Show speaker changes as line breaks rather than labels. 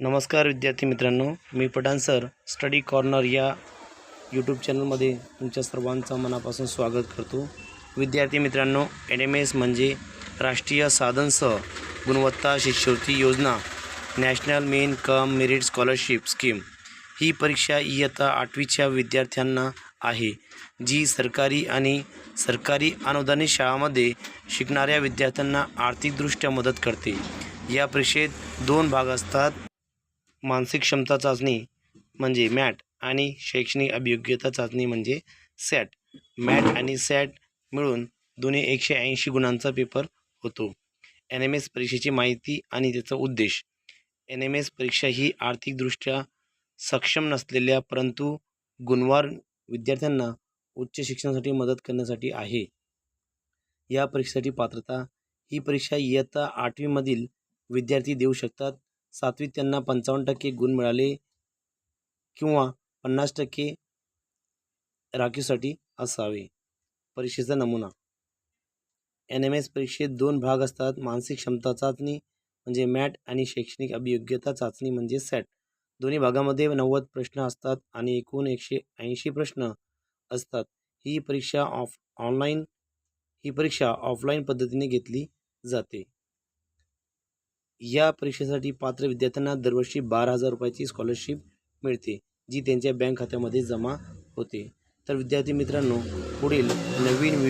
नमस्कार विद्यार्थी मित्रांनो, मी पठाण सर स्टडी कॉर्नर या यूट्यूब चॅनलमध्ये तुमच्या सर्वांचं मनापासून स्वागत करतो। विद्यार्थी मित्रांनो, NMS म्हणजे राष्ट्रीय साधनसह गुणवत्ता शिष्यवृत्ती योजना, national means cum merit scholarship scheme ही परीक्षा इयत्ता 8वीच्या विद्यार्थ्यांना आहे, जी सरकारी आणि सरकारी अनुदानित शाळांमध्ये शिकणाऱ्या विद्यार्थ्यांना आर्थिकदृष्ट्या मदत करते। या परीक्षेत 2 भाग असतात, मानसिक क्षमता चाचणी म्हणजे मॅट आणि शैक्षणिक अभियोग्यता चाचणी म्हणजे सॅट। मॅट आणि सॅट मिळून दोन्ही 180 गुणांचा पेपर होतो। NMS परीक्षेची माहिती आणि त्याचा उद्देश। NMS परीक्षा ही आर्थिकदृष्ट्या सक्षम नसलेल्या परंतु गुणवान विद्यार्थ्यांना उच्च शिक्षणासाठी मदत करण्यासाठी आहे। या परीक्षेसाठी पात्रता, ही परीक्षा इयत्ता 8वीमधील विद्यार्थी देऊ शकतात। 7वीत त्यांना 55% गुण मिळाले किंवा 50% राखीवसाठी असावे। परीक्षेचा नमुना। NMS परीक्षेत 2 भाग असतात, मानसिक क्षमता चाचणी म्हणजे मॅट आणि शैक्षणिक अभियोग्यता चाचणी म्हणजे सॅट। दोन्ही भागामध्ये 90 प्रश्न असतात आणि एकूण 180 प्रश्न असतात। ही परीक्षा ऑफलाईन पद्धतीने घेतली जाते। या परीक्षेसाठी पात्र विद्यार्थ्यांना दरवर्षी 12,000 रुपयाची स्कॉलरशिप मिळते, जी त्यांच्या बँक खात्यामध्ये जमा होते। तर विद्यार्थी मित्रांनो, पुढील नवीन